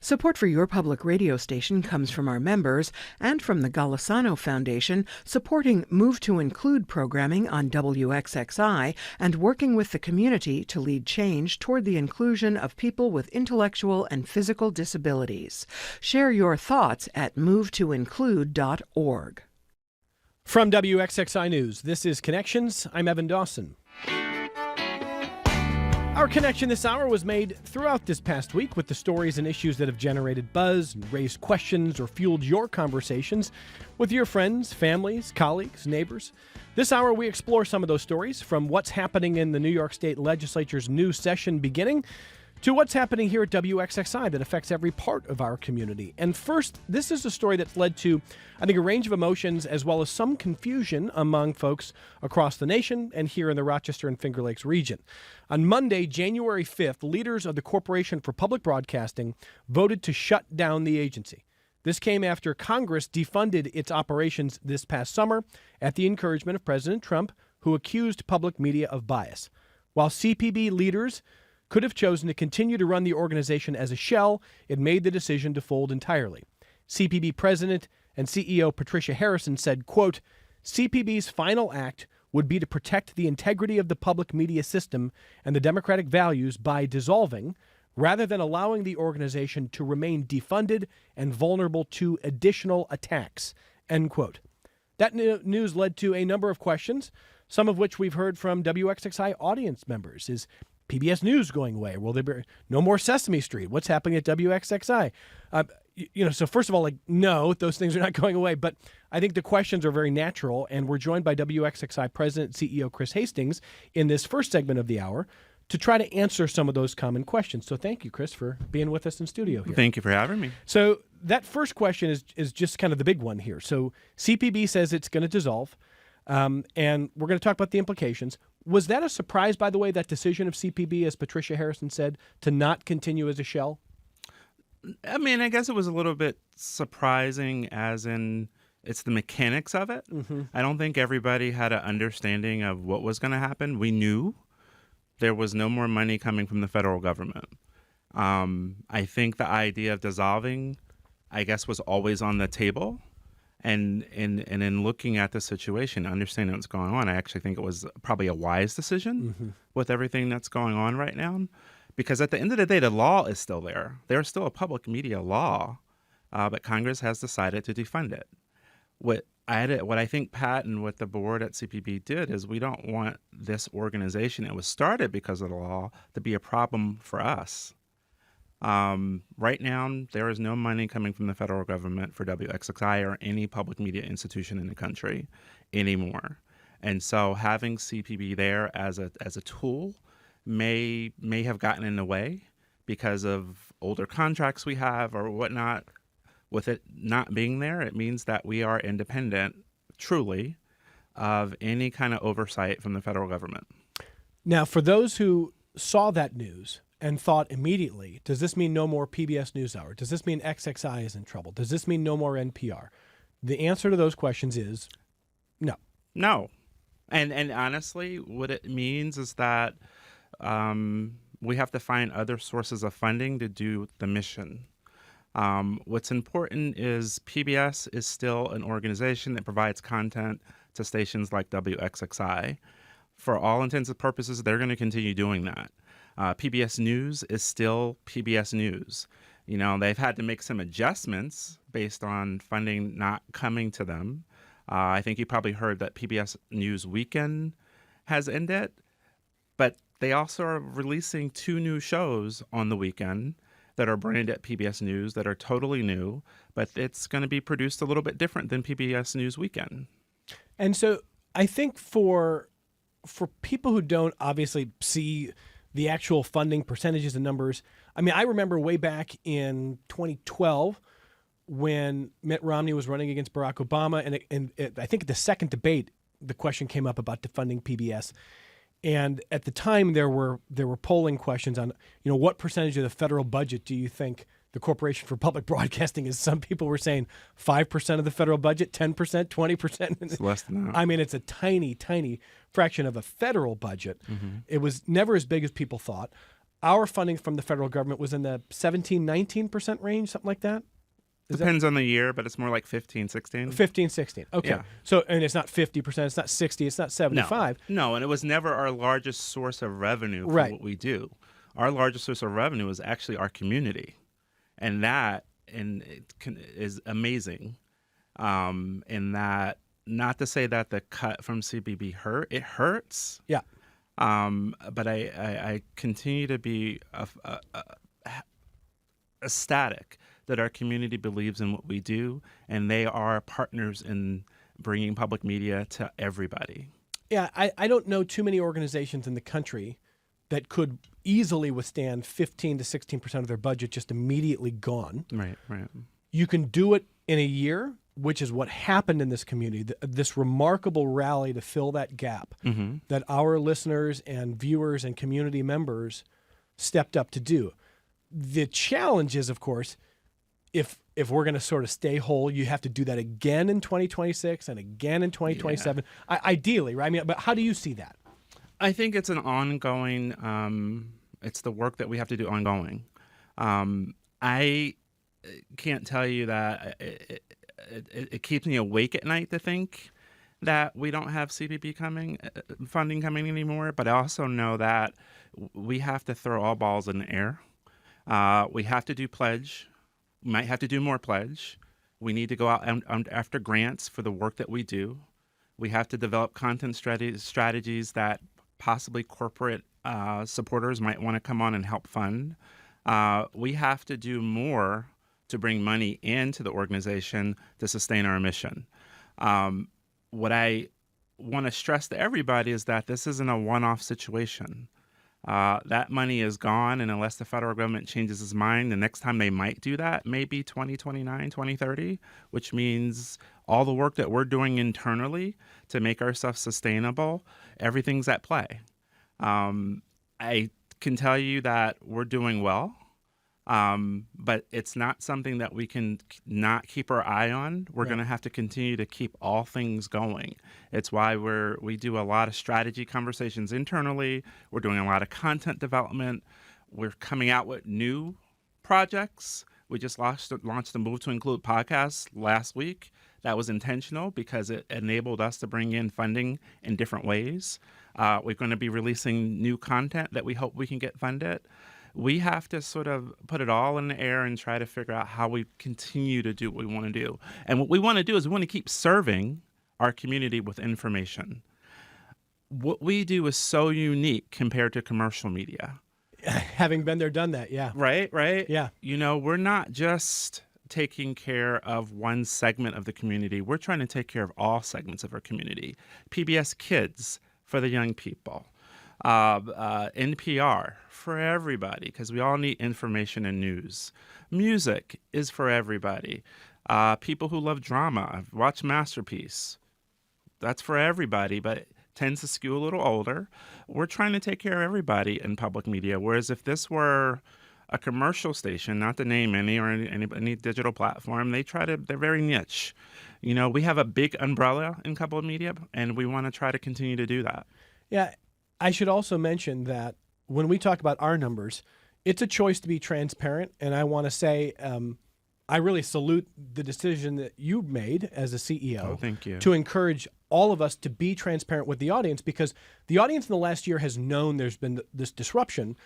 Support for your public radio station comes from our members and from the Golisano Foundation, supporting Move to Include programming on WXXI and working with the community to lead change toward the inclusion of people with intellectual and physical disabilities. Share your thoughts at movetoinclude.org. From WXXI News, this is Connections. I'm Evan Dawson. Our connection this hour was made throughout this past week with the stories and issues that have generated buzz and raised questions or fueled your conversations with your friends, families, colleagues, neighbors. This hour, we explore some of those stories, from what's happening in the New York State Legislature's new session beginning to what's happening here at WXXI that affects every part of our community. And first, this is a story that's led to, I think, a range of emotions as well as some confusion among folks across the nation and here in the Rochester and Finger Lakes region. On Monday, January 5th, leaders of the Corporation for Public Broadcasting voted to shut down the agency. This came after Congress defunded its operations this past summer at the encouragement of President Trump, who accused public media of bias. While CPB leaders could have chosen to continue to run the organization as a shell, it made the decision to fold entirely. CPB President and CEO Patricia Harrison said, quote, "CPB's final act would be to protect the integrity of the public media system and the democratic values by dissolving, rather than allowing the organization to remain defunded and vulnerable to additional attacks," end quote. That news led to a number of questions, some of which we've heard from WXXI audience members. Is PBS News going away? Will there be no more Sesame Street? What's happening at WXXI? So first of all, no, those things are not going away. But I think the questions are very natural, and we're joined by WXXI President and CEO Chris Hastings in this first segment of the hour to try to answer some of those common questions. So thank you, Chris, for being with us in studio here. Thank you for having me. So that first question is just kind of the big one here. So CPB says it's going to dissolve, and we're going to talk about the implications. Was that a surprise, by the way, that decision of CPB, as Patricia Harrison said, to not continue as a shell? I mean, I guess it was a little bit surprising, as in it's the mechanics of it. Mm-hmm. I don't think everybody had an understanding of what was going to happen. We knew there was no more money coming from the federal government. I think the idea of dissolving, I guess, was always on the table. And in looking at the situation, understanding what's going on, I actually think it was probably a wise decision with everything that's going on right now. Because at the end of the day, the law is still there. There's still a public media law, but Congress has decided to defund it. What I think Pat and what the board at CPB did is, we don't want this organization, it was started because of the law, to be a problem for us. Right now, there is no money coming from the federal government for WXXI or any public media institution in the country anymore. And so having CPB there as a tool may have gotten in the way because of older contracts we have or whatnot. With it not being there, it means that we are independent, truly, of any kind of oversight from the federal government. Now, for those who saw that news and thought immediately, does this mean no more PBS NewsHour? Does this mean XXI is in trouble? Does this mean no more NPR? The answer to those questions is no. No. And honestly, what it means is that we have to find other sources of funding to do the mission. What's important is PBS is still an organization that provides content to stations like WXXI. For all intents and purposes, they're going to continue doing that. PBS News is still PBS News. You know, they've had to make some adjustments based on funding not coming to them. I think you probably heard that PBS News Weekend has ended, but they also are releasing 2 new shows on the weekend that are branded at PBS News that are totally new, but it's going to be produced a little bit different than PBS News Weekend. And so I think for people who don't obviously see the actual funding percentages and numbers, I mean, I remember way back in 2012 when Mitt Romney was running against Barack Obama, and I think at the second debate, the question came up about defunding PBS. And at the time, there were polling questions on, what percentage of the federal budget do you think the Corporation for Public Broadcasting is? Some people were saying 5% of the federal budget, 10%, 20%. It's less than that. I mean, it's a tiny, tiny fraction of a federal budget. Mm-hmm. It was never as big as people thought. our funding from the federal government was in the 17-19% range, something like that. Depends on the year, but it's more like 15, 16. 15, 16. Okay. Yeah. So, and it's not 50%, it's not 60, it's not 75. No, and it was never our largest source of revenue for Right. what we do. Our largest source of revenue is actually our community. And that is amazing. In that, not to say that the cut from CBB it hurts. Yeah. But I continue to be ecstatic that our community believes in what we do, and they are partners in bringing public media to everybody. Yeah, I don't know too many organizations in the country that could easily withstand 15 to 16% of their budget just immediately gone. Right. You can do it in a year, which is what happened in this community, this remarkable rally to fill that gap that our listeners and viewers and community members stepped up to do. The challenge is, of course, if we're going to sort of stay whole, you have to do that again in 2026 and again in 2027, ideally, right? I mean, but how do you see that? I think it's an ongoing, it's the work that we have to do ongoing. I can't tell you that it keeps me awake at night to think that we don't have CBB funding coming anymore, but I also know that we have to throw all balls in the air. We have to do pledge. We might have to do more pledge. We need to go out after grants for the work that we do. We have to develop content strategies that possibly corporate supporters might want to come on and help fund. We have to do more to bring money into the organization to sustain our mission. What I want to stress to everybody is that this isn't a one-off situation. That money is gone, and unless the federal government changes its mind, the next time they might do that may be 2029, 2030, which means all the work that we're doing internally to make ourselves sustainable, everything's at play. I can tell you that we're doing well, but it's not something that we can not keep our eye on. We're going to have to continue to keep all things going. It's why we do a lot of strategy conversations internally. We're doing a lot of content development. We're coming out with new projects. We just launched the Move to Include podcast last week. That was intentional because it enabled us to bring in funding in different ways. We're going to be releasing new content that we hope we can get funded. We have to sort of put it all in the air and try to figure out how we continue to do what we want to do. And what we want to do is we want to keep serving our community with information. What we do is so unique compared to commercial media. Having been there, done that, yeah. Right? Yeah. You know, we're not just taking care of one segment of the community. We're trying to take care of all segments of our community. PBS Kids for the young people. NPR for everybody, because we all need information and news. Music is for everybody. People who love drama, watch Masterpiece. That's for everybody, but it tends to skew a little older. We're trying to take care of everybody in public media, whereas if this were a commercial station, not to name any or any digital platform, they're very niche. You know, we have a big umbrella in public media, and we want to try to continue to do that. Yeah. I should also mention that when we talk about our numbers, it's a choice to be transparent. And I want to say, I really salute the decision that you made as a CEO. Oh, thank you. To encourage all of us to be transparent with the audience, because the audience in the last year has known there's been this disruption.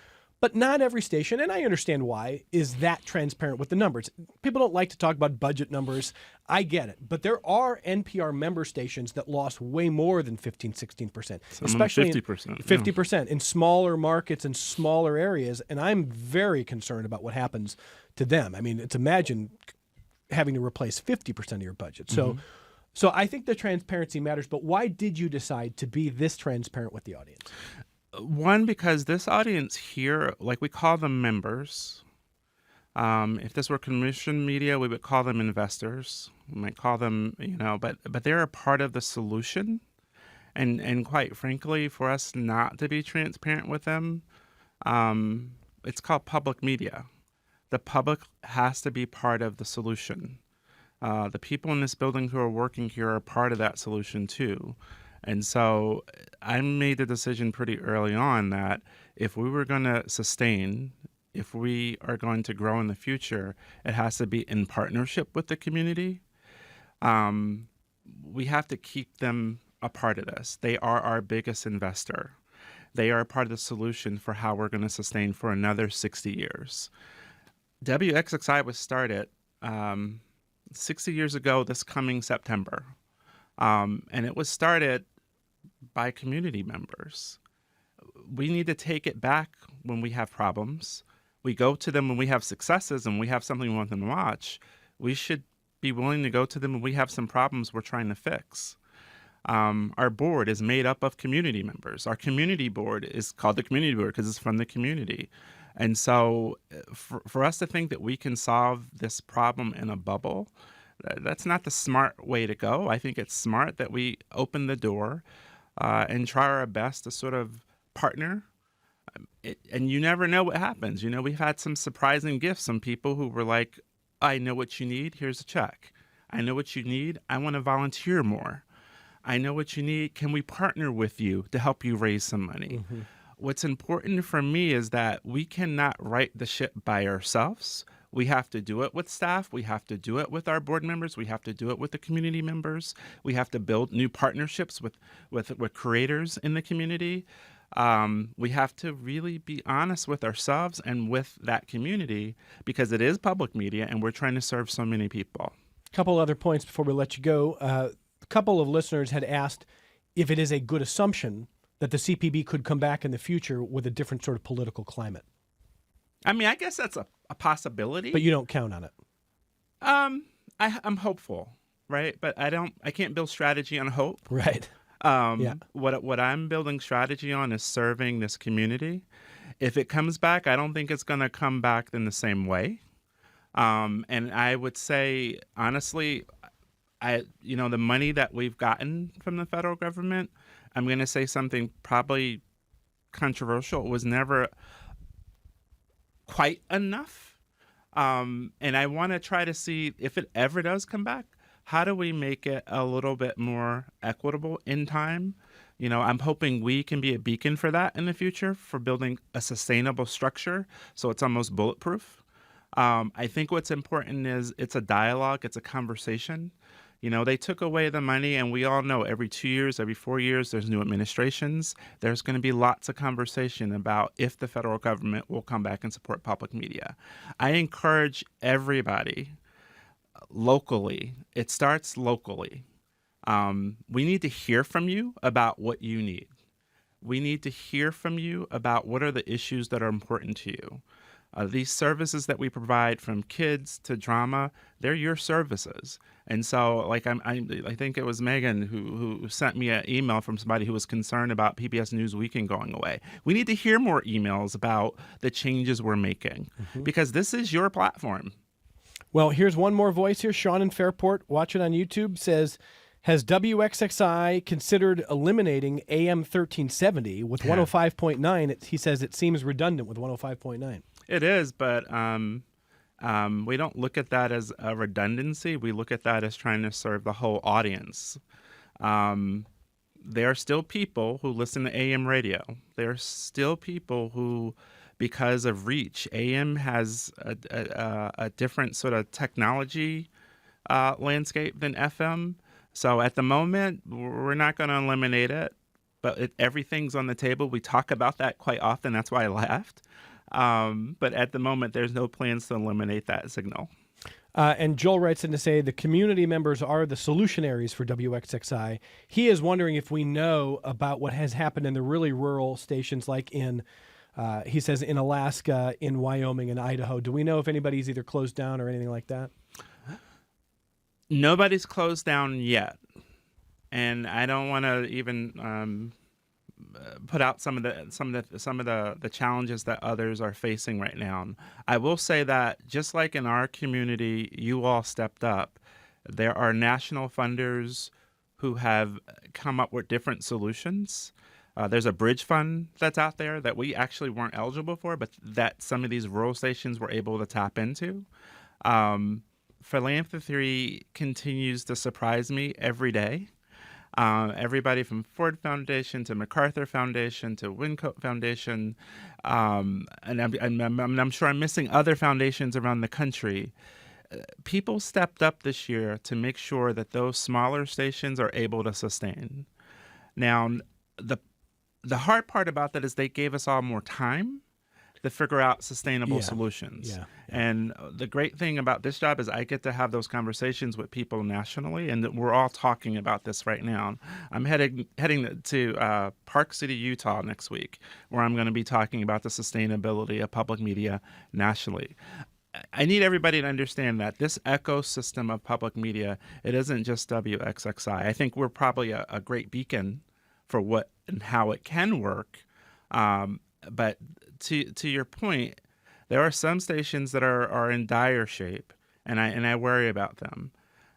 But not every station, and I understand why, is that transparent with the numbers. People don't like to talk about budget numbers. I get it. But there are NPR member stations that lost way more than 15, 16%. Especially 50%. 50% in smaller markets and smaller areas. And I'm very concerned about what happens to them. I mean, it's imagine having to replace 50% of your budget. So I think the transparency matters. But why did you decide to be this transparent with the audience? One, because this audience here, like we call them members. If this were commission media, we would call them investors. We might call them, but they're a part of the solution. And quite frankly, for us not to be transparent with them, it's called public media. The public has to be part of the solution. The people in this building who are working here are part of that solution too. And so I made the decision pretty early on that if we were going to sustain, if we are going to grow in the future, it has to be in partnership with the community. Um, we have to keep them a part of this. They are our biggest investor. They are part of the solution for how we're going to sustain for another 60 years. WXXI was started 60 years ago this coming September. And it was started by community members. We need to take it back when we have problems. We go to them when we have successes and we have something we want them to watch. We should be willing to go to them when we have some problems we're trying to fix. Our board is made up of community members. Our community board is called the community board because it's from the community. And so for us to think that we can solve this problem in a bubble, that's not the smart way to go. I think it's smart that we open the door and try our best to sort of partner. And you never know what happens. You know, we've had some surprising gifts. Some people who were like, I know what you need. Here's a check. I know what you need. I want to volunteer more. I know what you need. Can we partner with you to help you raise some money? Mm-hmm. What's important for me is that we cannot right the ship by ourselves. We have to do it with staff. We have to do it with our board members. We have to do it with the community members. We have to build new partnerships with creators in the community. We have to really be honest with ourselves and with that community because it is public media and we're trying to serve so many people. A couple other points before we let you go. A couple of listeners had asked if it is a good assumption that the CPB could come back in the future with a different sort of political climate. I mean, I guess that's a possibility. But you don't count on it. I'm hopeful, right? But I can't build strategy on hope. Right. What I'm building strategy on is serving this community. If it comes back, I don't think it's going to come back in the same way. And I would say, honestly, the money that we've gotten from the federal government, I'm going to say something probably controversial. It was never quite enough. And I want to try to see if it ever does come back, how do we make it a little bit more equitable in time? You know, I'm hoping we can be a beacon for that in the future for building a sustainable structure so it's almost bulletproof. I think what's important is it's a dialogue, it's a conversation. You know, they took away the money, and we all know every 2 years, every 4 years, there's new administrations. There's going to be lots of conversation about if the federal government will come back and support public media. I encourage everybody locally. It starts locally. We need to hear from you about what you need. We need to hear from you about what are the issues that are important to you. These services that we provide, from kids to drama, they're your services. And so, like, I think it was Megan who sent me an email from somebody who was concerned about PBS News Weekend going away. We need to hear more emails about the changes we're making because this is your platform. Well, here's one more voice here. Sean in Fairport, watching on YouTube, says, has WXXI considered eliminating AM 1370 with 105.9? He says it seems redundant with 105.9. It is, but we don't look at that as a redundancy. We look at that as trying to serve the whole audience. There are still people who listen to AM radio. There are still people who, because of reach, AM has a different sort of technology landscape than FM. So at the moment, we're not going to eliminate it, but everything's on the table. We talk about that quite often. That's why I laughed. But at the moment, there's no plans to eliminate that signal. And Joel writes in to say the community members are the solutionaries for WXXI. He is wondering if we know about what has happened in the really rural stations like in, he says, in Alaska, in Wyoming, and Idaho. Do we know if anybody's either closed down or anything like that? Nobody's closed down yet. And I don't want to even put out some of the challenges that others are facing right now. I will say that just like in our community, you all stepped up. There are national funders who have come up with different solutions. There's a bridge fund that's out there that we actually weren't eligible for, but that some of these rural stations were able to tap into. Philanthropy continues to surprise me every day. Everybody from Ford Foundation to MacArthur Foundation to Wyncote Foundation, and I'm sure I'm missing other foundations around the country. People stepped up this year to make sure that those smaller stations are able to sustain. Now, the hard part about that is they gave us all more time to figure out sustainable solutions. Yeah. And the great thing about this job is I get to have those conversations with people nationally, and that we're all talking about this right now. I'm heading to Park City, Utah next week, where I'm going to be talking about the sustainability of public media nationally. I need everybody to understand that this ecosystem of public media, it isn't just WXXI. I think we're probably a great beacon for what and how it can work. But to your point, there are some stations that are in dire shape, and I worry about them.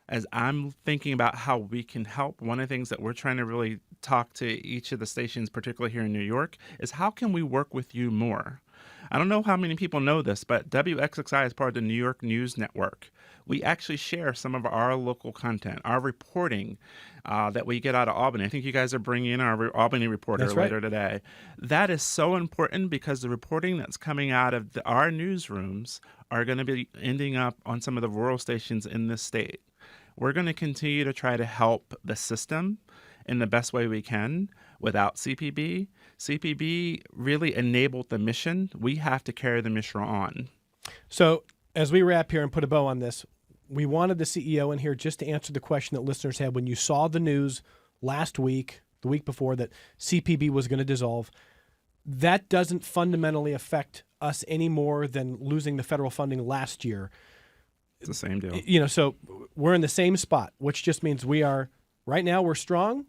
As I'm thinking about how we can help, one of the things that we're trying to really talk to each of the stations, particularly here in New York, is how can we work with you more? I don't know how many people know this, but WXXI is part of the New York News Network. We actually share some of our local content, our reporting that we get out of Albany. I think you guys are bringing in our Albany reporter later today. That is so important because the reporting that's coming out of our newsrooms are going to be ending up on some of the rural stations in this state. We're going to continue to try to help the system in the best way we can without CPB. CPB really enabled the mission. We have to carry the mission on. So as we wrap here and put a bow on this, we wanted the CEO in here just to answer the question that listeners had when you saw the news last week, the week before, that CPB was going to dissolve. That doesn't fundamentally affect us any more than losing the federal funding last year. It's the same deal. So we're in the same spot, which just means right now we're strong.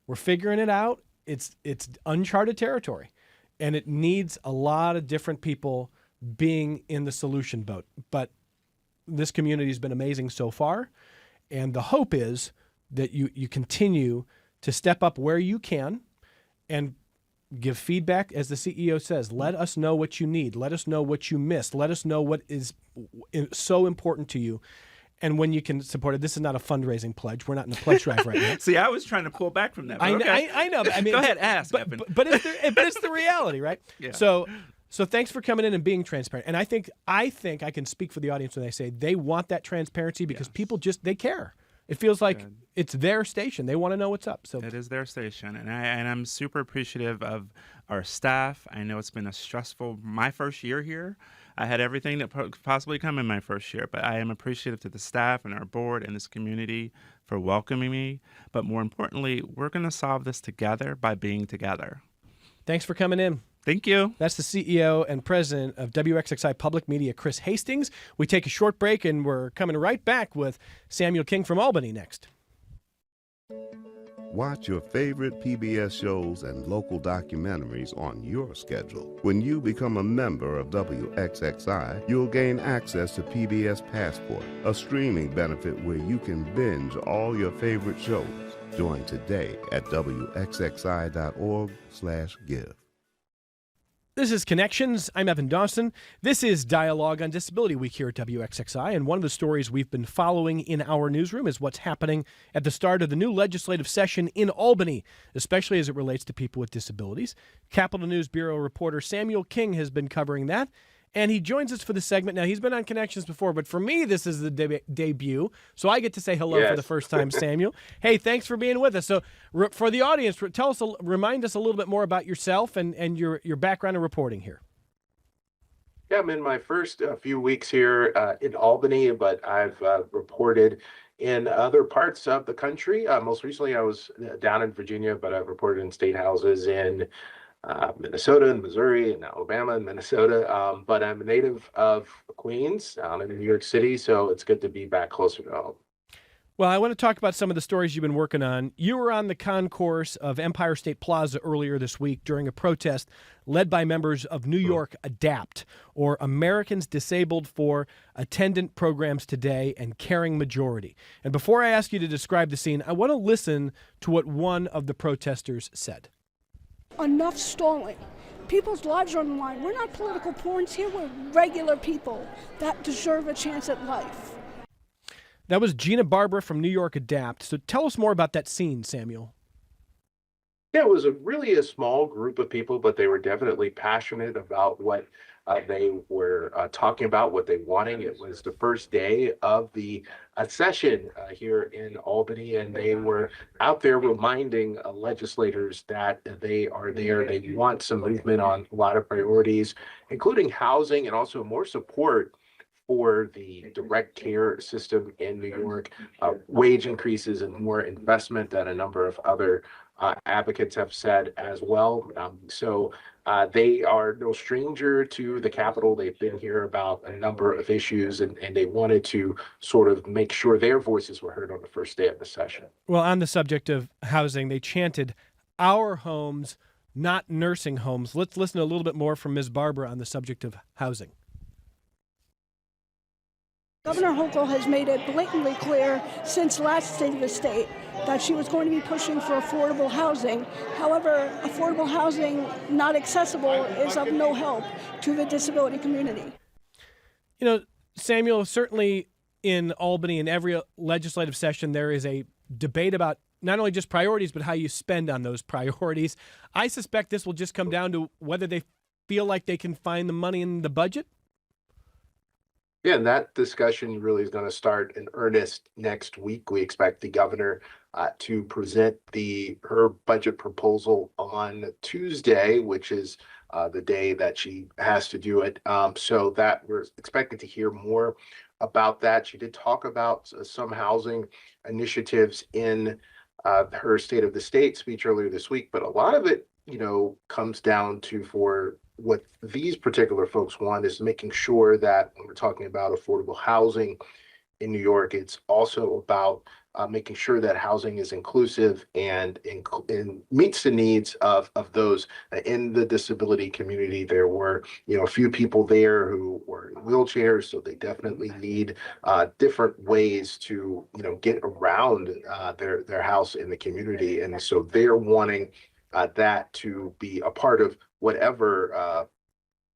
We're figuring it out. It's uncharted territory, and it needs a lot of different people being in the solution boat. But this community has been amazing so far, and the hope is that you continue to step up where you can and give feedback. As the CEO says, let us know what you need. Let us know what you missed. Let us know what is so important to you. And when you can support it, this is not a fundraising pledge. We're not in the pledge drive right now. See, I was trying to pull back from that. I know. I mean, go ahead, ask. But it's the reality, right? Yeah. So thanks for coming in and being transparent. And I think I can speak for the audience when I say they want that transparency because people they care. It feels like it's their station. They want to know what's up. So it is their station, and I'm super appreciative of our staff. I know it's been my first year here. I had everything that could possibly come in my first year, but I am appreciative to the staff and our board and this community for welcoming me. But more importantly, we're going to solve this together by being together. Thanks for coming in. Thank you. That's the CEO and president of WXXI Public Media, Chris Hastings. We take a short break, and we're coming right back with Samuel King from Albany next. Watch your favorite PBS shows and local documentaries on your schedule. When you become a member of WXXI, you'll gain access to PBS Passport, a streaming benefit where you can binge all your favorite shows. Join today at WXXI.org/give. This is Connections. I'm Evan Dawson. This is Dialogue on Disability Week here at WXXI, and one of the stories we've been following in our newsroom is what's happening at the start of the new legislative session in Albany, especially as it relates to people with disabilities. Capitol News Bureau reporter Samuel King has been covering that, and he joins us for the segment. Now, he's been on Connections before, but for me, this is the debut, so I get to say hello for the first time, Samuel. Hey, thanks for being with us. So for the audience, remind us a little bit more about yourself and your background in reporting here. Yeah, I'm in my first few weeks here in Albany, but I've reported in other parts of the country. Most recently, I was down in Virginia, but I've reported in state houses in Minnesota and Missouri and Alabama and Minnesota. But I'm a native of Queens. I'm in New York City, so it's good to be back closer to home. Well, I want to talk about some of the stories you've been working on. You were on the concourse of Empire State Plaza earlier this week during a protest led by members of New York ADAPT, or Americans Disabled for Attendant Programs Today and Caring Majority. And before I ask you to describe the scene, I want to listen to what one of the protesters said. Enough stalling. People's lives are on the line. We're not political pawns here. We're regular people that deserve a chance at life. That was Gina Barbara from New York Adapt. So tell us more about that scene, Samuel. Yeah, it was really a small group of people, but they were definitely passionate about what they were talking about, what they wanted. It was the first day of the session here in Albany, and they were out there reminding legislators that they are there. They want some movement on a lot of priorities, including housing and also more support for the direct care system in New York, wage increases and more investment that a number of other advocates have said as well. So they are no stranger to the Capitol. They've been here about a number of issues, and they wanted to sort of make sure their voices were heard on the first day of the session. Well, on the subject of housing, they chanted, "Our homes, not nursing homes." Let's listen to a little bit more from Ms. Barbara on the subject of housing. Governor Hochul has made it blatantly clear since last State of the State that she was going to be pushing for affordable housing. However, affordable housing not accessible is of no help to the disability community. You know, Samuel, certainly in Albany, in every legislative session, there is a debate about not only just priorities, but how you spend on those priorities. I suspect this will just come down to whether they feel like they can find the money in the budget. Yeah, and that discussion really is going to start in earnest next week. We expect the governor to present her budget proposal on Tuesday, which is the day that she has to do it. So that we're expected to hear more about that. She did talk about some housing initiatives in her State of the State speech earlier this week, but a lot of it, comes down to for what these particular folks want is making sure that when we're talking about affordable housing in New York, it's also about making sure that housing is inclusive and meets the needs of those in the disability community. There were, a few people there who were in wheelchairs, so they definitely need different ways to, get around their house in the community. And so they're wanting that to be a part of whatever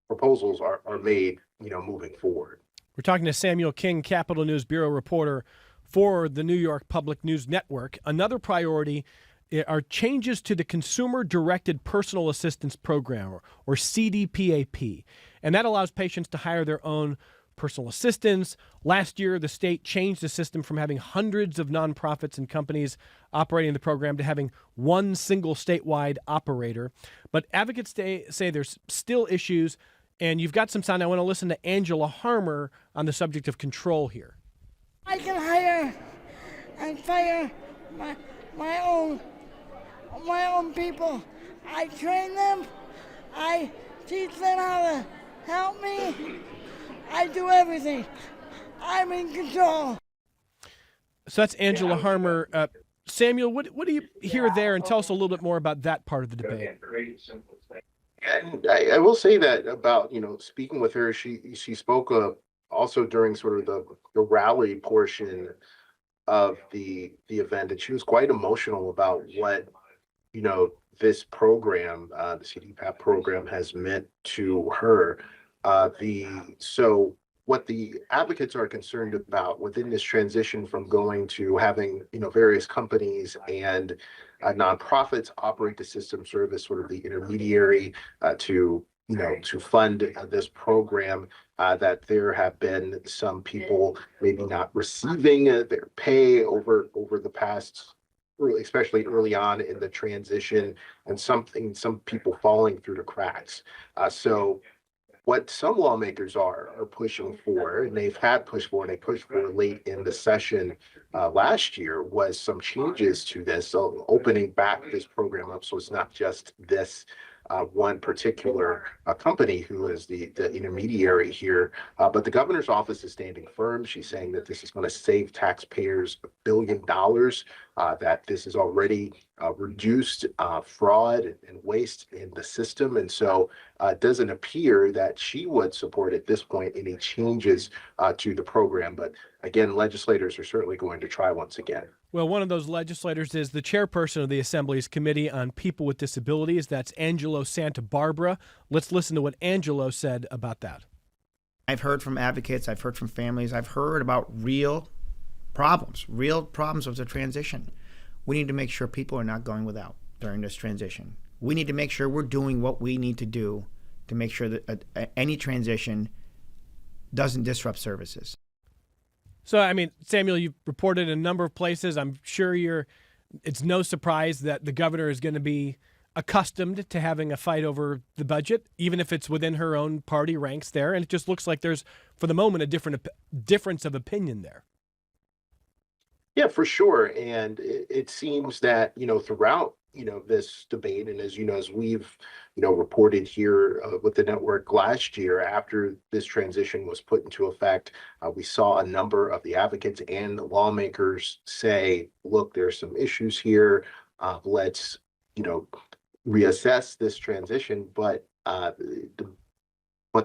proposals are made, moving forward. We're talking to Samuel King, Capitol News Bureau reporter for the New York Public News Network. Another priority are changes to the Consumer Directed Personal Assistance Program, or CDPAP, and that allows patients to hire their own personal assistants. Last year, the state changed the system from having hundreds of nonprofits and companies operating the program to having one single statewide operator. But advocates say there's still issues, and you've got some sound. I want to listen to Angela Harmer on the subject of control here. I can hire and fire my own people. I train them. I teach them how to help me. I do everything. I'm in control. So that's Angela Harmer. Samuel, what do you hear there? And tell us a little bit more about that part of the debate. And I will say that about, speaking with her, she spoke also during sort of the rally portion of the event, and she was quite emotional about what, this program, the CDPAP program, has meant to her. So what the advocates are concerned about within this transition from going to having, various companies and nonprofits operate the system, serve as sort of the intermediary to fund this program, that there have been some people maybe not receiving their pay over the past, especially early on in the transition, and some people falling through the cracks. So what some lawmakers are pushing for, and they've had pushed for, and they pushed for late in the session last year, was some changes to this, so opening back this program up so it's not just this one particular company who is the intermediary here. But the governor's office is standing firm. She's saying that this is going to save taxpayers $1 billion, that this has already reduced fraud and waste in the system. And so it doesn't appear that she would support at this point any changes to the program. But again, legislators are certainly going to try once again. Well, one of those legislators is the chairperson of the Assembly's Committee on People with Disabilities. That's Angelo Santa Barbara. Let's listen to what Angelo said about that. I've heard from advocates, I've heard from families, I've heard about real problems, real problems with the transition. We need to make sure people are not going without during this transition. We need to make sure we're doing what we need to do to make sure that any transition doesn't disrupt services. So, I mean, Samuel, you've reported in a number of places. I'm sure it's no surprise that the governor is going to be accustomed to having a fight over the budget, even if it's within her own party ranks there. And it just looks like there's, for the moment, a difference of opinion there. Yeah, for sure. And it seems that, throughout, this debate, and as we've, reported here with the network last year, after this transition was put into effect, we saw a number of the advocates and the lawmakers say, look, there's some issues here. Let's, reassess this transition. But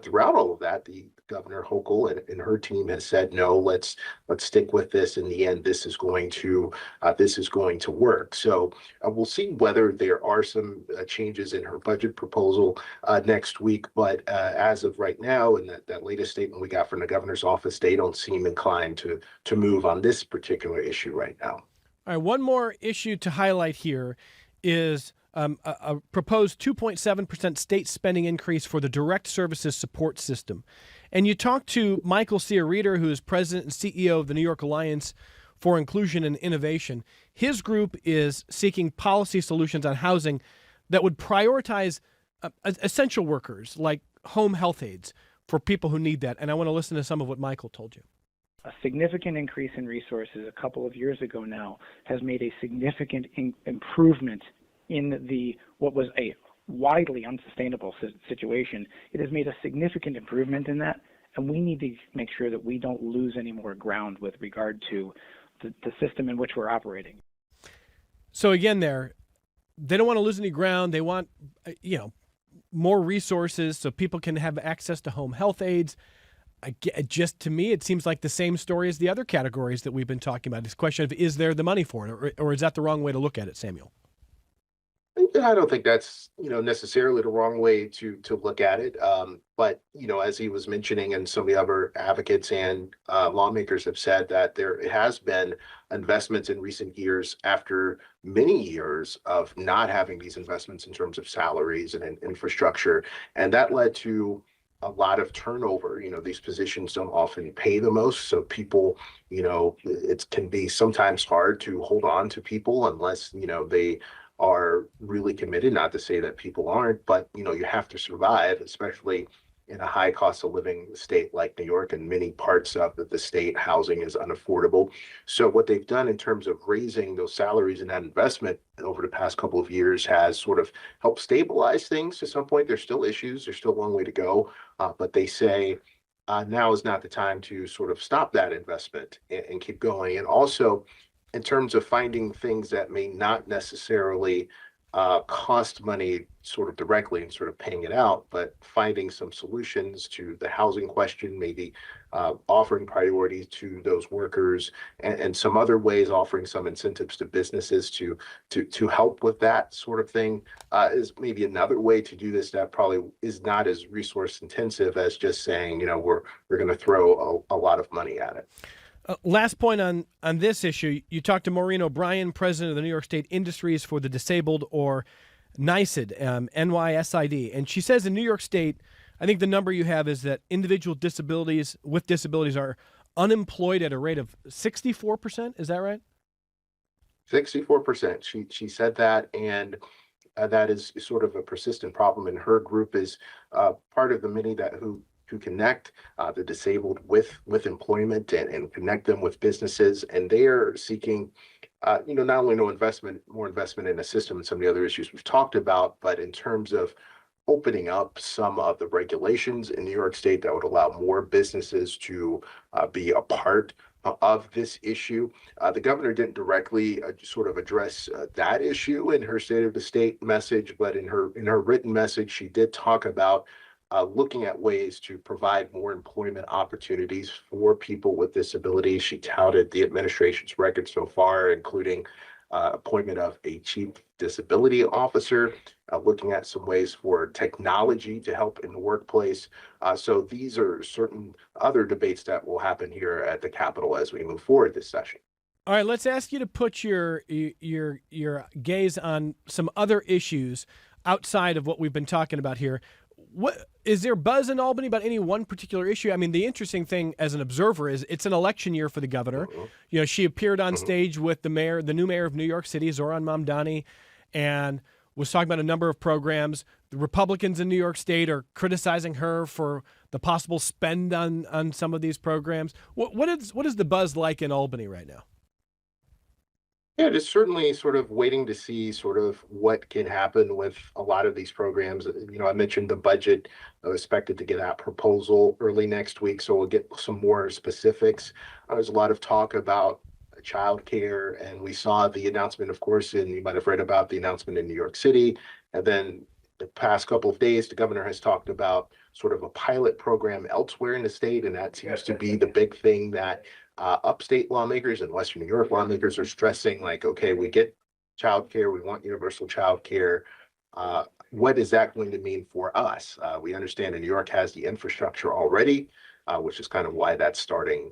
throughout all of that, the Governor Hochul and her team has said, no, let's stick with this. In the end, this is going to work. So we'll see whether there are some changes in her budget proposal next week. But as of right now, and that latest statement we got from the governor's office, they don't seem inclined to move on this particular issue right now. All right, one more issue to highlight here is a proposed 2.7% state spending increase for the direct services support system. And you talked to Michael Ciarita, who is president and CEO of the New York Alliance for Inclusion and Innovation. His group is seeking policy solutions on housing that would prioritize essential workers like home health aides for people who need that. And I want to listen to some of what Michael told you. A significant increase in resources a couple of years ago now has made a significant improvement in what was a widely unsustainable situation. It has made a significant improvement in that, and we need to make sure that we don't lose any more ground with regard to the system in which we're operating. So again, they don't want to lose any ground. They want, more resources so people can have access to home health aides. Just to me, it seems like the same story as the other categories that we've been talking about. This question of, is there the money for it, or is that the wrong way to look at it, Samuel? I don't think that's necessarily the wrong way to look at it. But as he was mentioning, and some of the other advocates and lawmakers have said, that there has been investments in recent years after many years of not having these investments in terms of salaries and infrastructure, and that led to a lot of turnover. These positions don't often pay the most, so people, it can be sometimes hard to hold on to people unless they are really committed. Not to say that people aren't, but you have to survive, especially in a high cost of living state like New York. And many parts of the state, housing is unaffordable. So what they've done in terms of raising those salaries and that investment over the past couple of years has sort of helped stabilize things to some point. There's still issues, there's still a long way to go, but they say now is not the time to sort of stop that investment and keep going. And also, in terms of finding things that may not necessarily cost money sort of directly and sort of paying it out, but finding some solutions to the housing question, maybe offering priority to those workers, and some other ways, offering some incentives to businesses to help with that sort of thing, is maybe another way to do this that probably is not as resource intensive as just saying, we're going to throw a lot of money at it. Last point on this issue, you talked to Maureen O'Brien, president of the New York State Industries for the Disabled, or NYSID, NYSID. And she says in New York State, I think the number you have is that individual with disabilities are unemployed at a rate of 64%. Is that right? 64%. She said that, and that is sort of a persistent problem. And her group is part of the many who connect the disabled with employment and connect them with businesses. And they are seeking, not only more investment in the system and some of the other issues we've talked about, but in terms of opening up some of the regulations in New York State that would allow more businesses to be a part of this issue. The governor didn't directly sort of address that issue in her State of the State message, but in her written message, she did talk about looking at ways to provide more employment opportunities for people with disabilities. She touted the administration's record so far, including appointment of a chief disability officer, looking at some ways for technology to help in the workplace. So these are certain other debates that will happen here at the Capitol as we move forward this session. All right, let's ask you to put your gaze on some other issues outside of what we've been talking about here. What is there buzz in Albany about any one particular issue? I mean, the interesting thing as an observer is it's an election year for the governor. You know, she appeared on stage with the new mayor of New York City, Zohran Mamdani, and was talking about a number of programs. The Republicans in New York State are criticizing her for the possible spend on some of these programs. What is the buzz like in Albany right now? Yeah, just certainly sort of waiting to see sort of what can happen with a lot of these programs. You know, I mentioned the budget. I was expected to get that proposal early next week, so we'll get some more specifics. There's a lot of talk about childcare, and we saw the announcement, of course, and you might have read about the announcement in New York City. And then the past couple of days, the governor has talked about sort of a pilot program elsewhere in the state, and that seems to be the big thing that upstate lawmakers and Western New York lawmakers are stressing, like, okay, we get childcare, we want universal childcare. What is that going to mean for us? We understand that New York has the infrastructure already, which is kind of why that's starting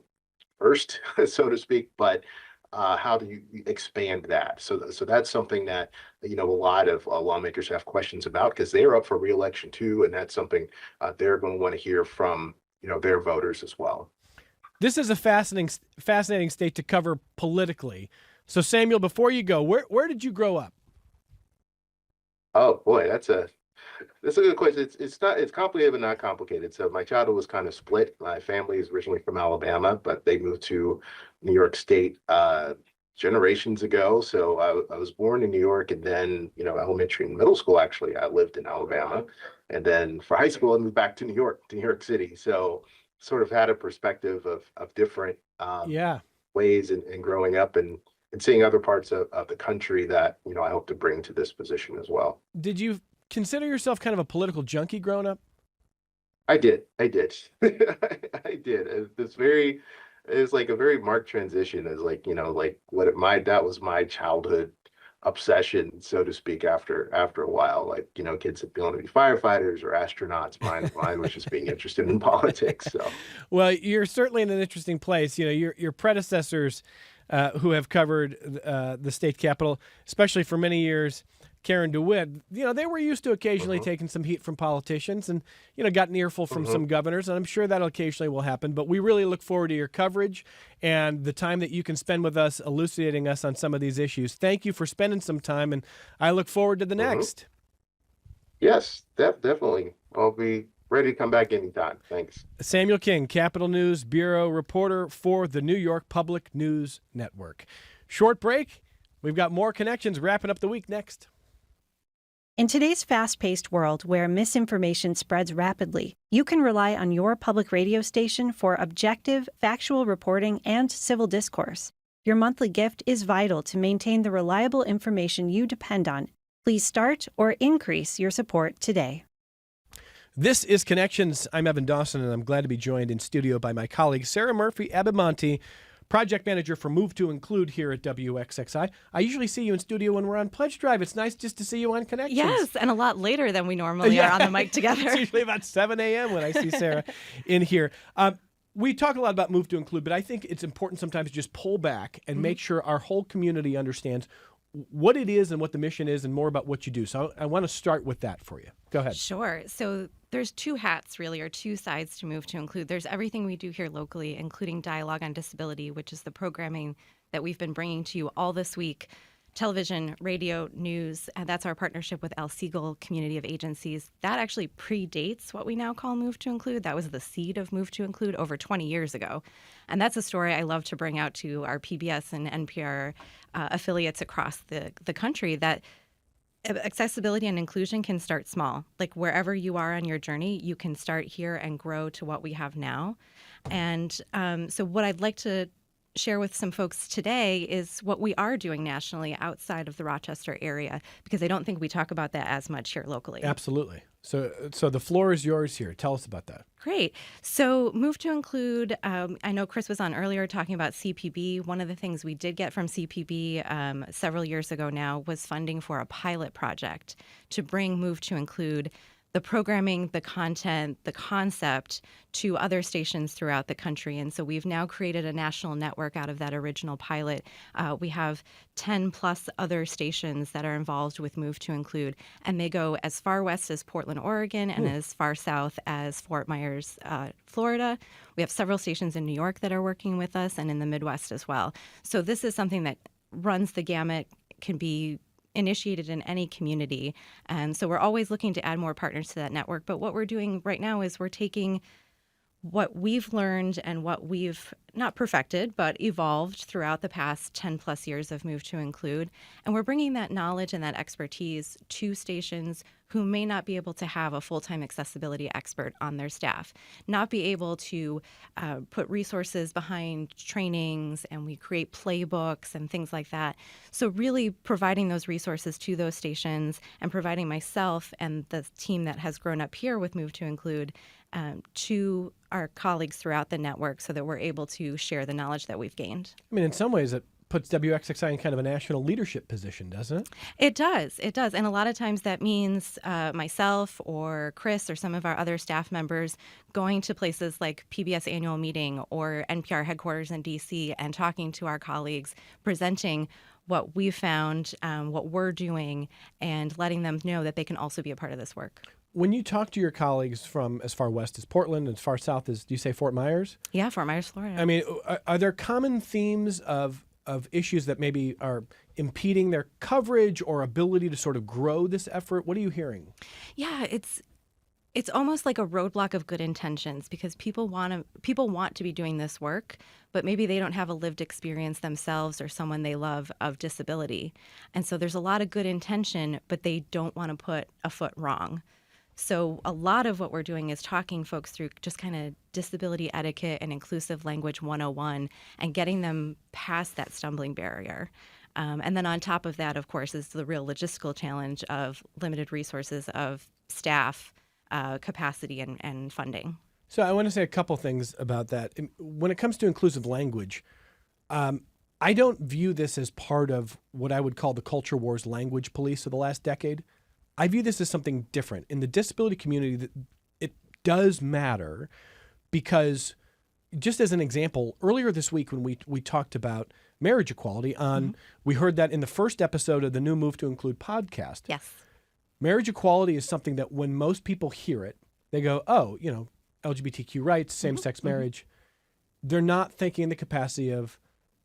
first, so to speak. But how do you expand that? So that's something that, you know, a lot of lawmakers have questions about because they're up for re-election too, and that's something they're going to want to hear from, you know, their voters as well. This is a fascinating state to cover politically. So, Samuel, before you go, where did you grow up? Oh boy, that's a good question. It's complicated but not complicated. So my childhood was kind of split. My family is originally from Alabama, but they moved to New York State generations ago. So I was born in New York, and then, you know, elementary and middle school, actually, I lived in Alabama. And then for high school, I moved back to New York City. So sort of had a perspective of different ways in growing up and seeing other parts of the country that, you know, I hope to bring to this position as well. Did you consider yourself kind of a political junkie growing up? I did. I did. It was like a very marked transition. As like, you know, like that was my childhood obsession, so to speak, after a while. Like, you know, kids that want to be firefighters or astronauts. Mine was just being interested in politics. So, well, you're certainly in an interesting place. You know, your predecessors who have covered the state capitol, especially for many years, Karen DeWitt, you know, they were used to occasionally taking some heat from politicians and, you know, got an earful from some governors, and I'm sure that occasionally will happen. But we really look forward to your coverage and the time that you can spend with us elucidating us on some of these issues. Thank you for spending some time, and I look forward to the next. Yes, definitely. I'll be ready to come back anytime. Thanks. Samuel King, Capitol News Bureau reporter for the New York Public News Network. Short break. We've got more connections wrapping up the week next. In today's fast-paced world where misinformation spreads rapidly, you can rely on your public radio station for objective, factual reporting and civil discourse. Your monthly gift is vital to maintain the reliable information you depend on. Please start or increase your support today. This is Connections. I'm Evan Dawson, and I'm glad to be joined in studio by my colleague Sarah Murphy-Abamonte, project manager for Move to Include here at WXXI. I usually see you in studio when we're on Pledge Drive. It's nice just to see you on Connections. Yes, and a lot later than we normally are on the mic together. It's usually about 7 a.m. when I see Sarah in here. We talk a lot about Move to Include, but I think it's important sometimes to just pull back and make sure our whole community understands what it is and what the mission is and more about what you do. So I want to start with that for you. Go ahead. Sure. So there's two hats, really, or two sides to Move to Include. There's everything we do here locally, including Dialogue on Disability, which is the programming that we've been bringing to you all this week. Television, radio, news, and that's our partnership with El Siegel Community of Agencies. That actually predates what we now call Move to Include. That was the seed of Move to Include over 20 years ago. And that's a story I love to bring out to our PBS and NPR affiliates across the country, that accessibility and inclusion can start small. Like wherever you are on your journey, you can start here and grow to what we have now. And so what I'd like to share with some folks today is what we are doing nationally outside of the Rochester area, because I don't think we talk about that as much here locally. Absolutely. So the floor is yours here. Tell us about that. Great. So Move to Include, I know Chris was on earlier talking about CPB. One of the things we did get from CPB several years ago now was funding for a pilot project to bring Move to Include the programming, the content, the concept to other stations throughout the country. And so we've now created a national network out of that original pilot. We have 10 plus other stations that are involved with Move to Include, and they go as far west as Portland, Oregon, and as far south as Fort Myers, Florida. We have several stations in New York that are working with us, and in the Midwest as well. So this is something that runs the gamut, can be initiated in any community. And so we're always looking to add more partners to that network. But what we're doing right now is we're taking what we've learned and what we've not perfected, but evolved throughout the past 10 plus years of Move to Include. And we're bringing that knowledge and that expertise to stations who may not be able to have a full-time accessibility expert on their staff, not be able to put resources behind trainings, and we create playbooks and things like that. So really providing those resources to those stations and providing myself and the team that has grown up here with Move to Include to our colleagues throughout the network so that we're able to share the knowledge that we've gained. I mean, in some ways, it puts WXXI in kind of a national leadership position, doesn't it? It does. It does. And a lot of times that means myself or Chris or some of our other staff members going to places like PBS annual meeting or NPR headquarters in D.C. and talking to our colleagues, presenting what we've found, what we're doing, and letting them know that they can also be a part of this work. When you talk to your colleagues from as far west as Portland, as far south as, do you say Fort Myers? Yeah, Fort Myers, Florida. I mean, are there common themes of issues that maybe are impeding their coverage or ability to sort of grow this effort? What are you hearing? Yeah, it's almost like a roadblock of good intentions, because people want to be doing this work, but maybe they don't have a lived experience themselves or someone they love of disability. And so there's a lot of good intention, but they don't want to put a foot wrong. So a lot of what we're doing is talking folks through just kind of disability etiquette and inclusive language 101 and getting them past that stumbling barrier. And then on top of that, of course, is the real logistical challenge of limited resources of staff, capacity, and funding. So I want to say a couple things about that. When it comes to inclusive language, I don't view this as part of what I would call the culture wars language police of the last decade. I view this as something different. In the disability community, it does matter because, just as an example, earlier this week when we talked about marriage equality we heard that in the first episode of the new Move to Include podcast. Yes. Marriage equality is something that when most people hear it, they go, oh, LGBTQ rights, same-sex marriage. They're not thinking in the capacity of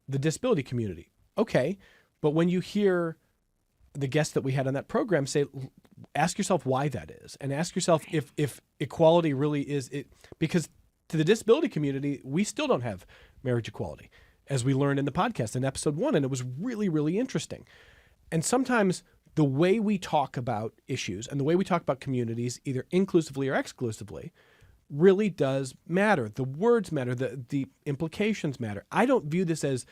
the disability community. Okay, but when you hear the guests that we had on that program say, ask yourself why that is, and ask yourself if equality really is it, because to the disability community, we still don't have marriage equality, as we learned in the podcast in episode 1, and it was really, really interesting. And sometimes the way we talk about issues and the way we talk about communities, either inclusively or exclusively, really does matter. The words matter, the implications matter. I don't view this as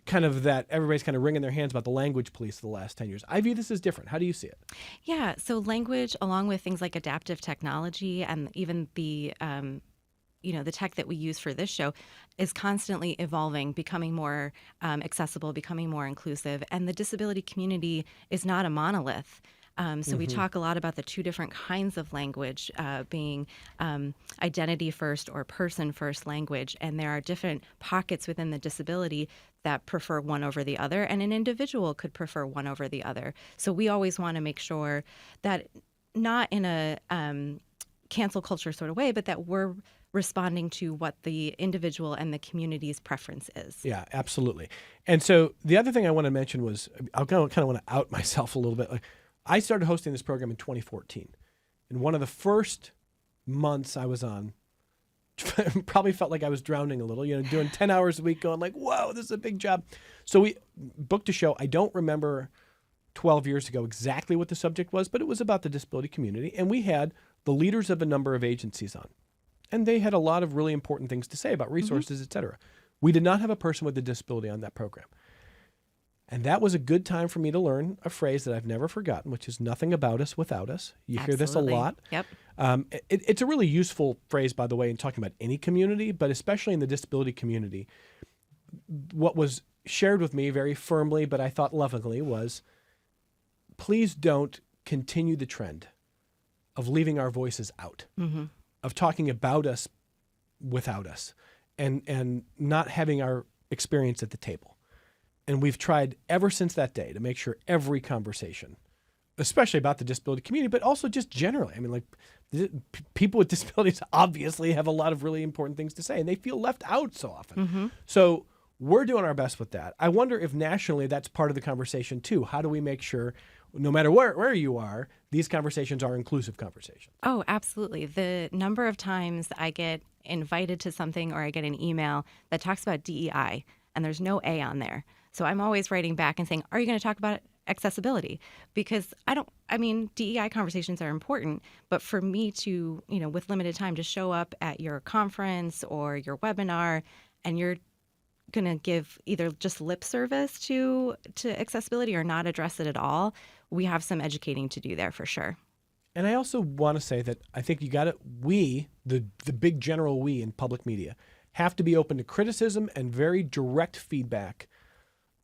kind of that everybody's kind of wringing their hands about the language police the last 10 years. I view this as different. How do you see it? Yeah, so language, along with things like adaptive technology and even the tech that we use for this show, is constantly evolving, becoming more accessible, becoming more inclusive. And the disability community is not a monolith. So we talk a lot about the two different kinds of language being identity first or person first language. And there are different pockets within the disability that prefer one over the other, and an individual could prefer one over the other. So we always want to make sure that, not in a cancel culture sort of way, but that we're responding to what the individual and the community's preference is. Yeah, absolutely. And so the other thing I want to mention was, I kind of want to out myself a little bit. I started hosting this program in 2014. And one of the first months I was on, probably felt like I was drowning a little, doing 10 hours a week, going like, whoa, this is a big job. So we booked a show. I don't remember 12 years ago exactly what the subject was, but it was about the disability community. And we had the leaders of a number of agencies on. And they had a lot of really important things to say about resources, et cetera. We did not have a person with a disability on that program. And that was a good time for me to learn a phrase that I've never forgotten, which is nothing about us without us. You hear this a lot. Yep. It's a really useful phrase, by the way, in talking about any community, but especially in the disability community. What was shared with me very firmly, but I thought lovingly, was please don't continue the trend of leaving our voices out, of talking about us without us, and not having our experience at the table. And we've tried ever since that day to make sure every conversation, especially about the disability community, but also just generally, I mean, like people with disabilities obviously have a lot of really important things to say, and they feel left out so often. So we're doing our best with that. I wonder if nationally that's part of the conversation too. How do we make sure, no matter where you are, these conversations are inclusive conversations? Oh, absolutely. The number of times I get invited to something or I get an email that talks about DEI and there's no A on there. So I'm always writing back and saying, are you going to talk about accessibility? Because DEI conversations are important, but for me to, with limited time to show up at your conference or your webinar and you're going to give either just lip service to accessibility or not address it at all, we have some educating to do there for sure. And I also want to say that I think we, the big general we in public media, have to be open to criticism and very direct feedback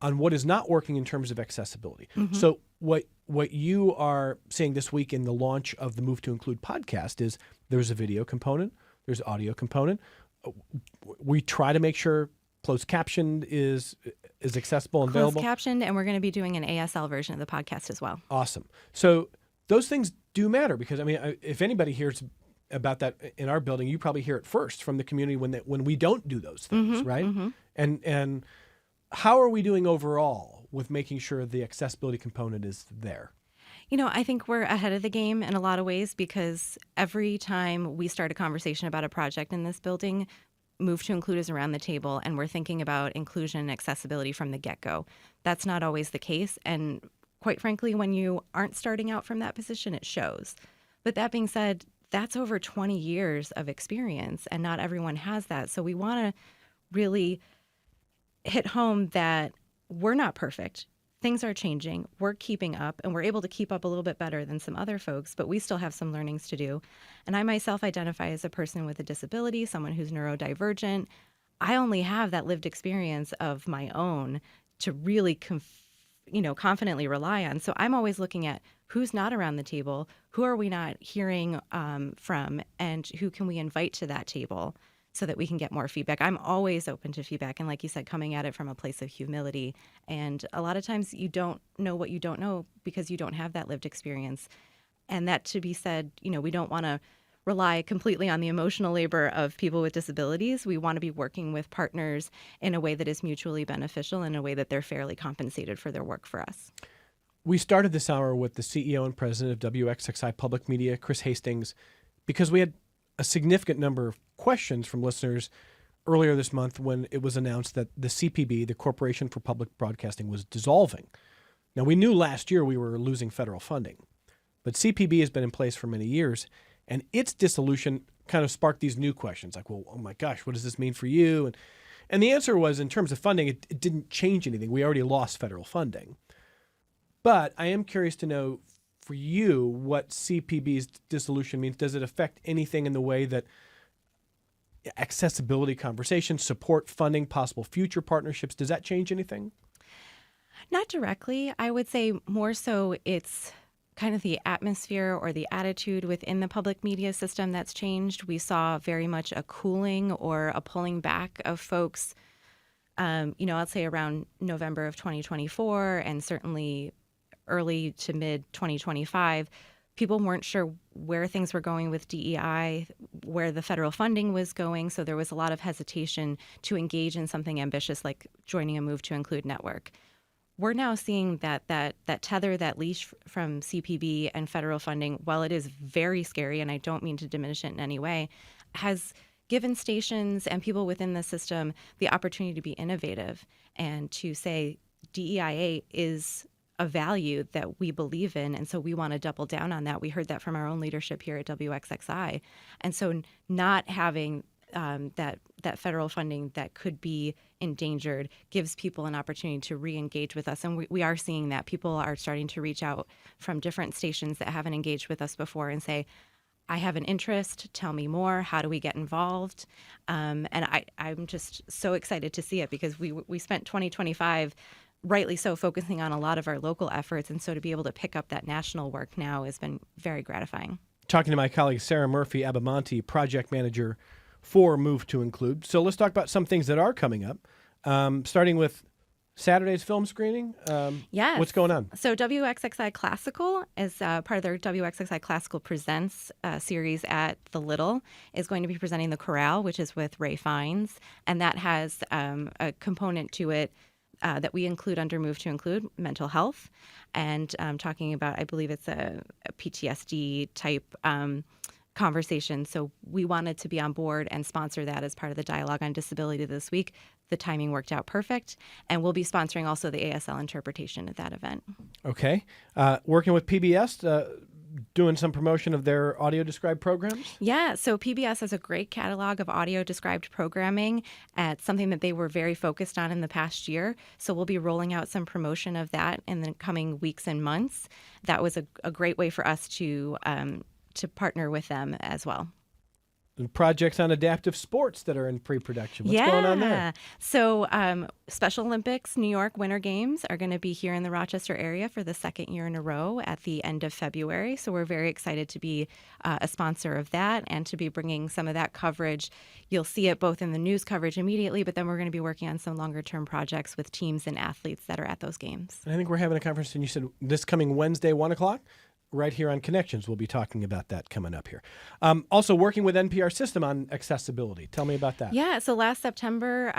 on what is not working in terms of accessibility. So what you are seeing this week in the launch of the Move to Include podcast is there's a video component, there's audio component. We try to make sure closed captioned is accessible and available. Closed captioned, and we're going to be doing an ASL version of the podcast as well. Awesome. So those things do matter because, if anybody hears about that in our building, you probably hear it first from the community when we don't do those things, right? And how are we doing overall with making sure the accessibility component is there? I think we're ahead of the game in a lot of ways because every time we start a conversation about a project in this building, Move to Include is around the table and we're thinking about inclusion and accessibility from the get-go. That's not always the case. And quite frankly, when you aren't starting out from that position, it shows. But that being said, that's over 20 years of experience and not everyone has that. So we want to really hit home that we're not perfect. Things are changing. We're keeping up, and we're able to keep up a little bit better than some other folks, but we still have some learnings to do. And I myself identify as a person with a disability, someone who's neurodivergent. I only have that lived experience of my own to really confidently rely on. So I'm always looking at who's not around the table, who are we not hearing from, and who can we invite to that table so that we can get more feedback. I'm always open to feedback. And like you said, coming at it from a place of humility. And a lot of times you don't know what you don't know because you don't have that lived experience. And that to be said, we don't want to rely completely on the emotional labor of people with disabilities. We want to be working with partners in a way that is mutually beneficial, in a way that they're fairly compensated for their work for us. We started this hour with the CEO and president of WXXI Public Media, Chris Hastings, because we had a significant number of questions from listeners earlier this month when it was announced that the CPB, the Corporation for Public Broadcasting, was dissolving. Now, we knew last year we were losing federal funding, but CPB has been in place for many years, and its dissolution kind of sparked these new questions like, well, oh my gosh, what does this mean for you? And the answer was, in terms of funding, it didn't change anything. We already lost federal funding. But I am curious to know for you what CPB's dissolution means. Does it affect anything in the way that accessibility conversations, support funding, possible future partnerships, does that change anything? Not directly. I would say more so it's kind of the atmosphere or the attitude within the public media system that's changed. We saw very much a cooling or a pulling back of folks, I'd say around November of 2024 and certainly early to mid 2025. People weren't sure where things were going with DEI, where the federal funding was going. So there was a lot of hesitation to engage in something ambitious like joining a Move to Include network. We're now seeing that tether, that leash from CPB and federal funding, while it is very scary, and I don't mean to diminish it in any way, has given stations and people within the system the opportunity to be innovative and to say DEIA is a value that we believe in, and so we want to double down on that. We heard that from our own leadership here at WXXI. And so not having that federal funding that could be endangered gives people an opportunity to re-engage with us. And we are seeing that. People are starting to reach out from different stations that haven't engaged with us before and say, I have an interest, tell me more, how do we get involved? And I'm just so excited to see it because we spent 2025, rightly so, focusing on a lot of our local efforts. And so to be able to pick up that national work now has been very gratifying. Talking to my colleague Sarah Murphy-Abamonte, project manager for Move to Include. So let's talk about some things that are coming up, starting with Saturday's film screening. Yes. What's going on? So WXXI Classical is part of their WXXI Classical Presents series at the Little is going to be presenting The Chorale, which is with Ray Fiennes. And that has a component to it that we include under Move to Include, mental health. And talking about, I believe it's a PTSD type conversation. So we wanted to be on board and sponsor that as part of the Dialogue on Disability this week. The timing worked out perfect. And we'll be sponsoring also the ASL interpretation at that event. Okay. Working with PBS, doing some promotion of their audio described programs? Yeah, so PBS has a great catalog of audio described programming. It's something that they were very focused on in the past year. So we'll be rolling out some promotion of that in the coming weeks and months. That was a great way for us to partner with them as well. And projects on adaptive sports that are in pre-production. What's going on there? So Special Olympics New York Winter Games are going to be here in the Rochester area for the second year in a row at the end of February. So we're very excited to be a sponsor of that and to be bringing some of that coverage. You'll see it both in the news coverage immediately, but then we're going to be working on some longer-term projects with teams and athletes that are at those games. And I think we're having a conference, and you said this coming Wednesday, 1 o'clock? Right here on Connections. We'll be talking about that coming up here. Also working with NPR System on accessibility. Tell me about that. Yeah, so last September,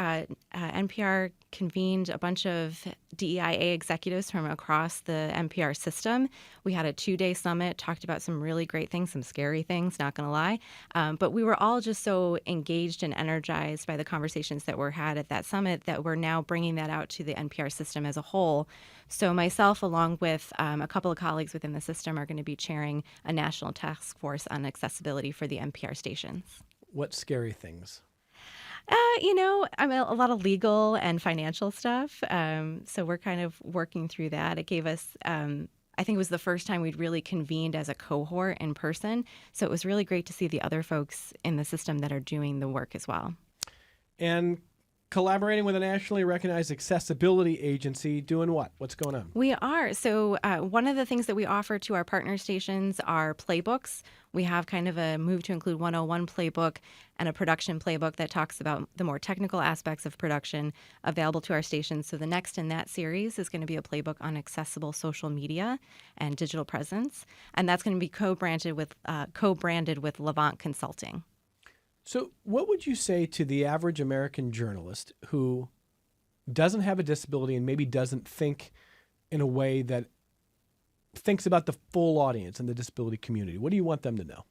NPR convened a bunch of DEIA executives from across the NPR system. We had a 2-day summit, talked about some really great things, some scary things, not going to lie. But we were all just so engaged and energized by the conversations that were had at that summit that we're now bringing that out to the NPR system as a whole. So myself, along with a couple of colleagues within the system, are going to be chairing a national task force on accessibility for the NPR stations. What scary things? I mean, a lot of legal and financial stuff. So we're kind of working through that. It gave us, I think it was the first time we'd really convened as a cohort in person. So it was really great to see the other folks in the system that are doing the work as well. And collaborating with a nationally recognized accessibility agency, doing what? What's going on? We are. So one of the things that we offer to our partner stations are playbooks. We have kind of a Move to Include 101 playbook and a production playbook that talks about the more technical aspects of production available to our stations. So the next in that series is going to be a playbook on accessible social media and digital presence. And that's going to be co-branded with Levant Consulting. So what would you say to the average American journalist who doesn't have a disability and maybe doesn't think in a way that thinks about the full audience in the disability community? What do you want them to know?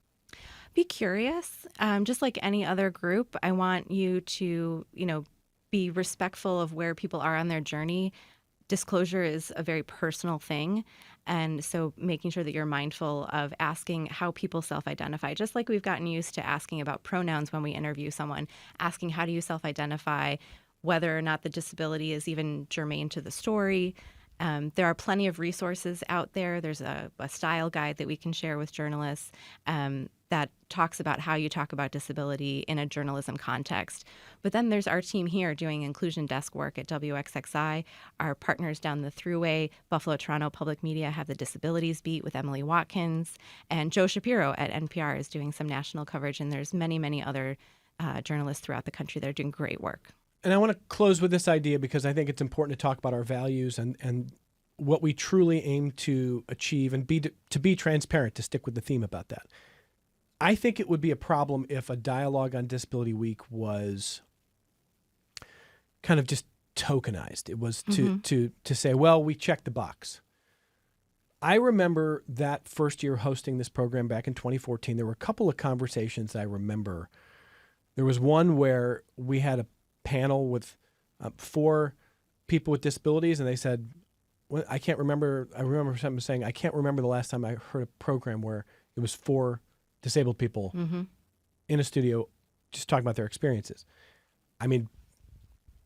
Be curious. Just like any other group, I want you to, be respectful of where people are on their journey. Disclosure is a very personal thing. And so making sure that you're mindful of asking how people self-identify, just like we've gotten used to asking about pronouns when we interview someone, asking how do you self-identify, whether or not the disability is even germane to the story. There are plenty of resources out there. There's a style guide that we can share with journalists that talks about how you talk about disability in a journalism context. But then there's our team here doing inclusion desk work at WXXI. Our partners down the thruway, Buffalo Toronto Public Media, have the Disabilities Beat with Emily Watkins. And Joe Shapiro at NPR is doing some national coverage. And there's many, many other journalists throughout the country that are doing great work. And I want to close with this idea because I think it's important to talk about our values and what we truly aim to achieve and to be transparent, to stick with the theme about that. I think it would be a problem if a Dialogue on Disability Week was kind of just tokenized. It was to say, well, we checked the box. I remember that first year hosting this program back in 2014. There were a couple of conversations I remember. There was one where we had a panel with 4 people with disabilities, and they said, well, I can't remember. I remember someone saying, I can't remember the last time I heard a program where it was 4 disabled people in a studio just talking about their experiences. I mean,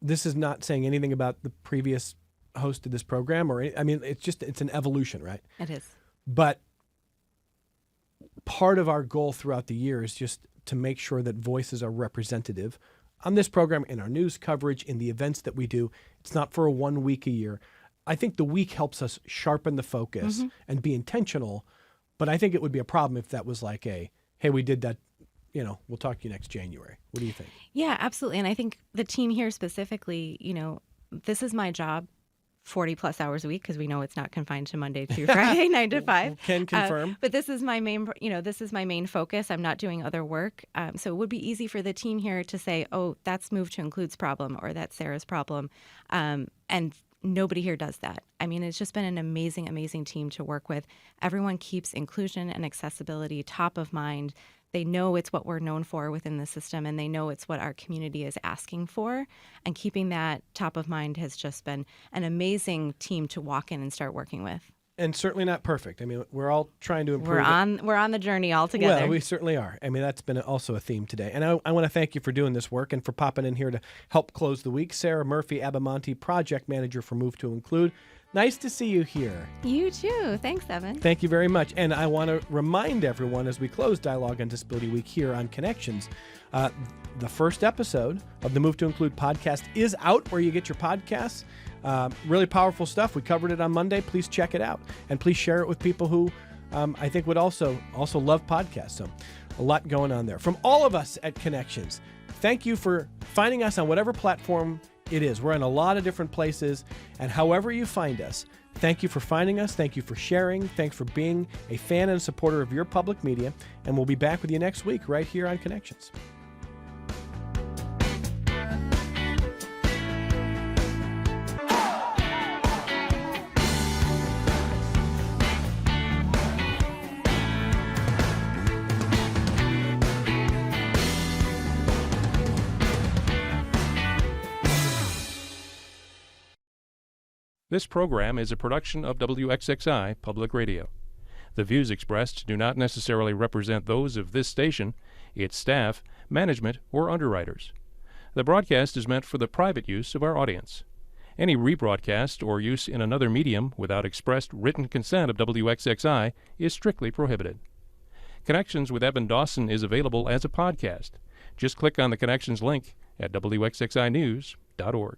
this is not saying anything about the previous host of this program, it's an evolution, right? It is. But part of our goal throughout the year is just to make sure that voices are representative on this program, in our news coverage, in the events that we do. It's not for a 1 week a year. I think the week helps us sharpen the focus and be intentional. But I think it would be a problem if that was like hey, we did that, we'll talk to you next January. What do you think? Yeah, absolutely. And I think the team here specifically, this is my job 40 plus hours a week, because we know it's not confined to Monday through Friday, 9 to 5. Can confirm. But this is my main focus. I'm not doing other work. So it would be easy for the team here to say, oh, that's Move to Include's problem, or that's Sarah's problem. And nobody here does that. I mean, it's just been an amazing, amazing team to work with. Everyone keeps inclusion and accessibility top of mind. They know it's what we're known for within the system, and they know it's what our community is asking for. And keeping that top of mind has just been an amazing team to walk in and start working with. And certainly not perfect. I mean, we're all trying to improve. We're on the journey all together. Well, we certainly are. I mean, that's been also a theme today. And I want to thank you for doing this work and for popping in here to help close the week. Sarah Murphy-Abamonte, Project Manager for Move to Include. Nice to see you here. You too. Thanks, Evan. Thank you very much. And I want to remind everyone as we close Dialogue on Disability Week here on Connections, the first episode of the Move to Include podcast is out where you get your podcasts. Really powerful stuff. We covered it on Monday. Please check it out. And please share it with people who I think would also love podcasts. So a lot going on there. From all of us at Connections, thank you for finding us on whatever platform it is. We're in a lot of different places. And however you find us, thank you for finding us. Thank you for sharing. Thanks for being a fan and supporter of your public media. And we'll be back with you next week right here on Connections. This program is a production of WXXI Public Radio. The views expressed do not necessarily represent those of this station, its staff, management, or underwriters. The broadcast is meant for the private use of our audience. Any rebroadcast or use in another medium without expressed written consent of WXXI is strictly prohibited. Connections with Evan Dawson is available as a podcast. Just click on the Connections link at WXXInews.org.